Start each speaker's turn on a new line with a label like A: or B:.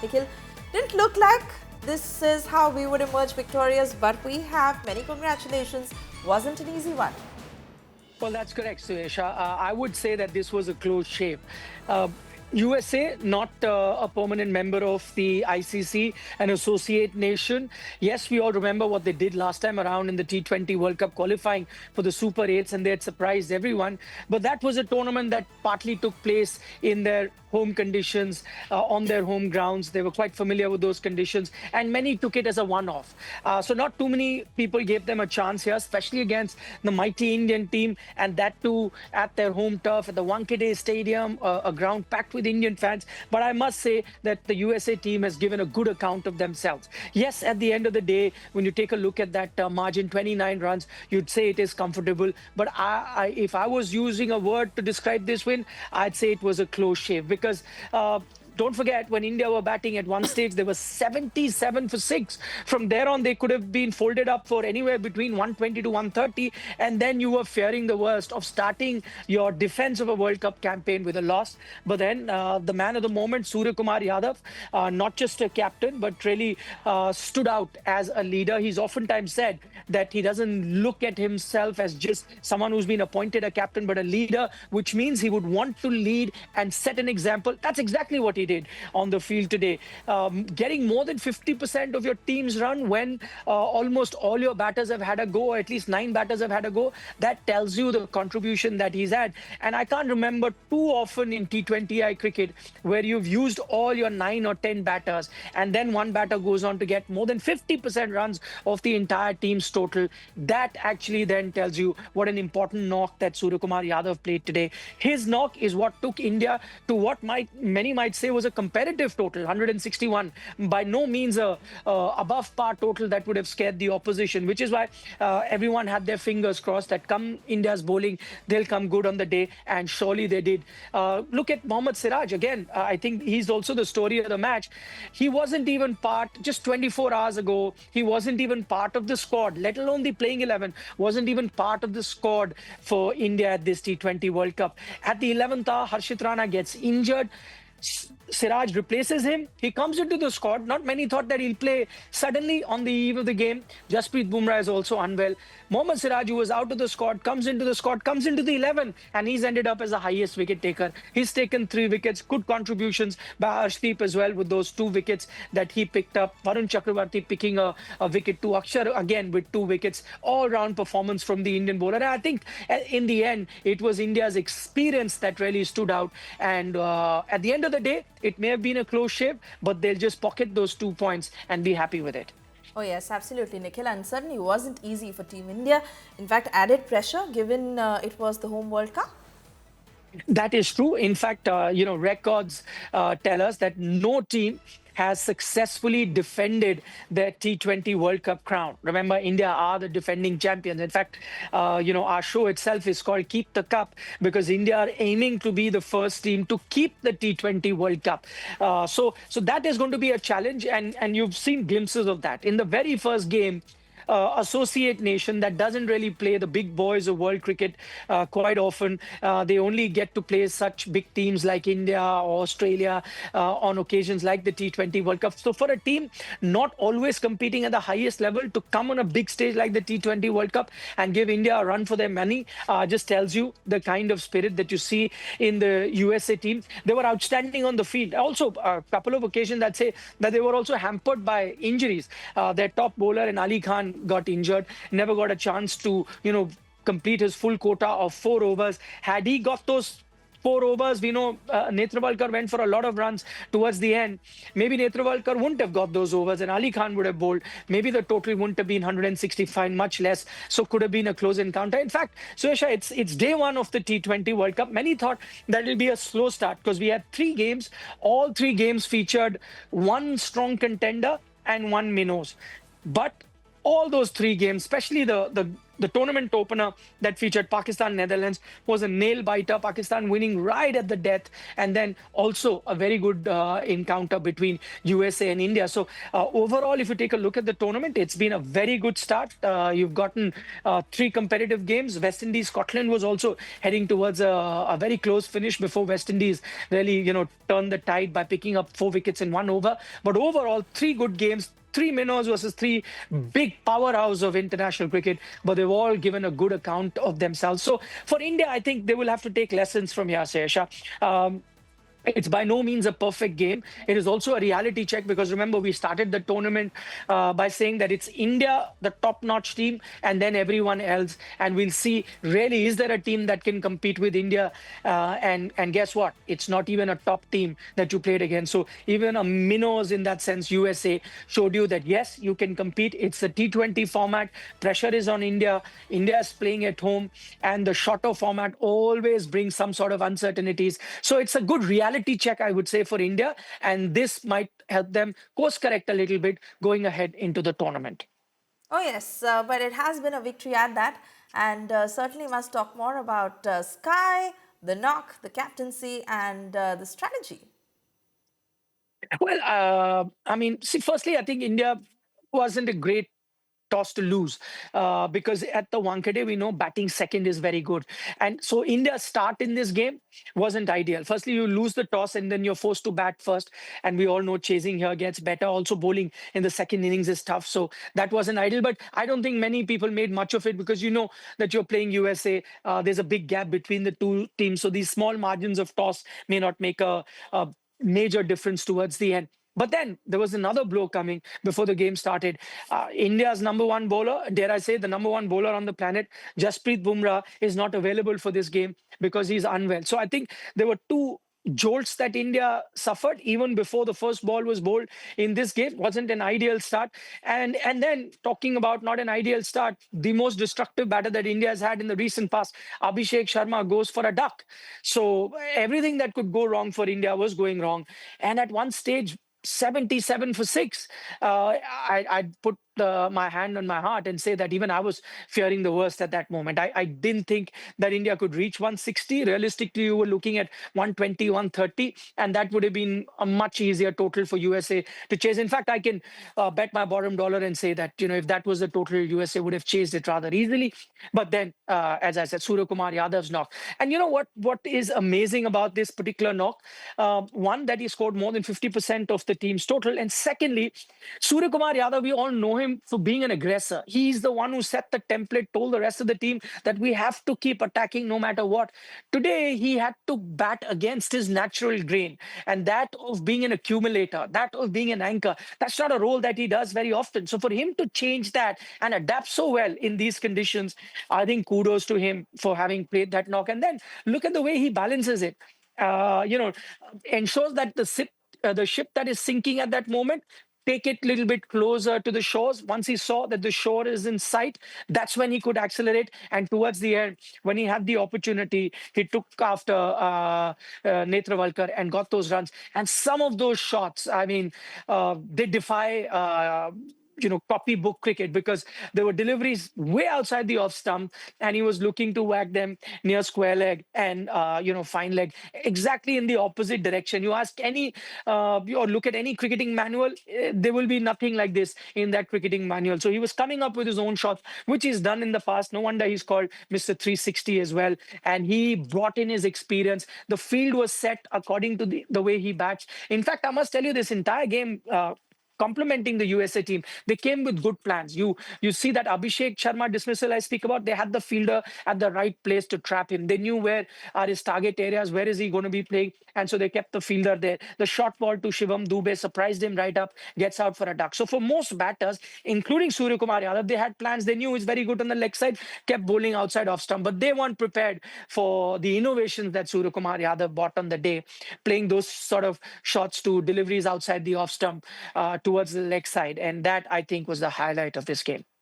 A: Nikhil, didn't look like this is how we would emerge victorious, but we have many congratulations. Wasn't an easy one.
B: Well, that's correct, Suesha. I would say that this was a close shave. Uh, USA, not a permanent member of the ICC, an associate nation. Yes, we all remember what they did last time around in the T20 World Cup qualifying for the Super 8s, and they had surprised everyone. But that was a tournament that partly took place in their home conditions, on their home grounds. They were quite familiar with those conditions, and many took it as a one-off. So not too many people gave them a chance here, especially against the mighty Indian team, and that too at their home turf at the Wankhede Stadium, a ground packed with Indian fans. But I must say that the USA team has given a good account of themselves. Yes, at the end of the day, when you take a look at that margin, 29 runs, you'd say it is comfortable. But if I was using a word to describe this win, I'd say it was a close shave because don't forget, when India were batting at one stage, they were 77 for 6. From there on, they could have been folded up for anywhere between 120 to 130. And then you were fearing the worst of starting your defense of a World Cup campaign with a loss. But then the man of the moment, Surya Kumar Yadav, not just a captain, but really stood out as a leader. He's oftentimes said that he doesn't look at himself as just someone who's been appointed a captain, but a leader, which means he would want to lead and set an example. That's exactly what he did on the field today. Getting more than 50% of your team's run when almost all your batters have had a go, or at least 9 batters have had a go, that tells you the contribution that he's had. And I can't remember too often in T20I cricket where you've used all your 9 or 10 batters and then one batter goes on to get more than 50% runs of the entire team's total. That actually then tells you what an important knock that Suryakumar Yadav played today. His knock is what took India to what many might say was a competitive total, 161. By no means a above par total that would have scared the opposition, which is why everyone had their fingers crossed that come India's bowling, they'll come good on the day, and surely they did. Look at Mohammad Siraj again. I think he's also the story of the match. He wasn't even part, just 24 hours ago, he wasn't even part of the squad, let alone the playing 11, wasn't even part of the squad for India at this T20 World Cup. At the 11th hour, Harshit Rana gets injured. Siraj replaces him. He comes into the squad. Not many thought that he'll play. Suddenly, on the eve of the game, Jasprit Bumrah is also unwell. Mohammad Siraj, who was out of the squad, comes into the 11, and he's ended up as the highest wicket taker. He's taken 3 wickets. Good contributions by Arshdeep as well with those 2 wickets that he picked up. Varun Chakravarti picking a wicket too. Akshar again with 2 wickets. All-round performance from the Indian bowler. And I think in the end, it was India's experience that really stood out. And at the end of the day, it may have been a close shave, but they'll just pocket those 2 points and be happy with it.
A: Oh yes, absolutely, Nikhil, and certainly wasn't easy for Team India. In fact, added pressure given it was the home World Cup.
B: That is true. In fact, records tell us that no team has successfully defended their T20 World Cup crown. Remember, India are the defending champions. In fact, our show itself is called Keep the Cup because India are aiming to be the first team to keep the T20 World Cup. So that is going to be a challenge, and you've seen glimpses of that. In the very first game, associate nation that doesn't really play the big boys of world cricket quite often. They only get to play such big teams like India or Australia on occasions like the T20 World Cup. So for a team not always competing at the highest level to come on a big stage like the T20 World Cup and give India a run for their money just tells you the kind of spirit that you see in the USA team. They were outstanding on the field. Also, a couple of occasions that say that they were also hampered by injuries. Their top bowler and Ali Khan got injured, never got a chance to, complete his full quota of 4 overs. Had he got those 4 overs, we know Netravalkar went for a lot of runs towards the end. Maybe Netravalkar wouldn't have got those overs and Ali Khan would have bowled. Maybe the total wouldn't have been 165, much less. So could have been a close encounter. In fact, Suesha, it's day 1 of the T20 World Cup. Many thought that it'll be a slow start because we had 3 games. All 3 games featured 1 strong contender and 1 minnows. But all those 3 games, especially the the tournament opener that featured Pakistan Netherlands was a nail biter. Pakistan winning right at the death, and then also a very good encounter between USA and India. So overall, if you take a look at the tournament, it's been a very good start. You've gotten three competitive games. West Indies Scotland was also heading towards a very close finish before West Indies really turned the tide by picking up 4 wickets in 1 over. But overall, three good games, three minnows versus three big powerhouse of international cricket, but they've all given a good account of themselves. So for India, I think they will have to take lessons from here, Sesha. It's by no means a perfect game. It is also a reality check because remember, we started the tournament by saying that it's India, the top-notch team, and then everyone else. And we'll see, really, is there a team that can compete with India? And guess what? It's not even a top team that you played against. So even a minnows in that sense, USA showed you that, yes, you can compete. It's a T20 format. Pressure is on India. India is playing at home. And the shorter format always brings some sort of uncertainties. So it's a good reality check, I would say, for India, and this might help them course correct a little bit going ahead into the tournament.
A: Oh, yes, but it has been a victory at that, and certainly must talk more about Sky, the knock, the captaincy, and the strategy.
B: Well, I mean, see, firstly, I think India wasn't a great toss to lose because at the Wankhede we know batting second is very good, and so India's start in this game wasn't ideal. Firstly, you lose the toss and then you're forced to bat first, and we all know chasing here gets better. Also, bowling in the second innings is tough, so that wasn't ideal. But I don't think many people made much of it because you know that you're playing USA. There's a big gap between the two teams, so these small margins of toss may not make a major difference towards the end. But then there was another blow coming before the game started. India's number one bowler, dare I say, the number one bowler on the planet, Jasprit Bumrah, is not available for this game because he's unwell. So I think there were two jolts that India suffered even before the first ball was bowled in this game. Wasn't an ideal start. And then talking about not an ideal start, the most destructive batter that India has had in the recent past, Abhishek Sharma, goes for a duck. So everything that could go wrong for India was going wrong. And at one stage, 77 for six. I'd put my hand on my heart and say that even I was fearing the worst at that moment. I didn't think that India could reach 160. Realistically, you were looking at 120, 130, and that would have been a much easier total for USA to chase. In fact, I can bet my bottom dollar and say that, if that was the total, USA would have chased it rather easily. But then, as I said, Surya Kumar Yadav's knock. And you know what is amazing about this particular knock? One, that he scored more than 50% of the team's total. And secondly, Surya Kumar Yadav, we all know him for being an aggressor. He's the one who set the template, told the rest of the team that we have to keep attacking no matter what. Today, he had to bat against his natural grain, and that of being an accumulator, that of being an anchor. That's not a role that he does very often. So for him to change that and adapt so well in these conditions, I think kudos to him for having played that knock. And then look at the way he balances it. Ensures that the ship that is sinking at that moment, take it a little bit closer to the shores. Once he saw that the shore is in sight, that's when he could accelerate. And towards the end, when he had the opportunity, he took after Netravalkar and got those runs. And some of those shots, I mean, they defy copybook cricket because there were deliveries way outside the off stump and he was looking to whack them near square leg and fine leg, exactly in the opposite direction. You ask any or look at any cricketing manual, there will be nothing like this in that cricketing manual. So he was coming up with his own shots, which he's done in the past. No wonder he's called Mr. 360 as well. And he brought in his experience. The field was set according to the way he bats. In fact, I must tell you, this entire game, complementing the USA team, they came with good plans. You see that Abhishek Sharma dismissal I speak about, they had the fielder at the right place to trap him. They knew where are his target areas, where is he going to be playing, and so they kept the fielder there. The short ball to Shivam Dubey surprised him right up, gets out for a duck. So for most batters, including Surya Kumar Yadav, they had plans. They knew he's very good on the leg side, kept bowling outside off stump, but they weren't prepared for the innovations that Surya Kumar Yadav brought on the day, playing those sort of shots to deliveries outside the off stump towards the leg side. And that, I think, was the highlight of this game.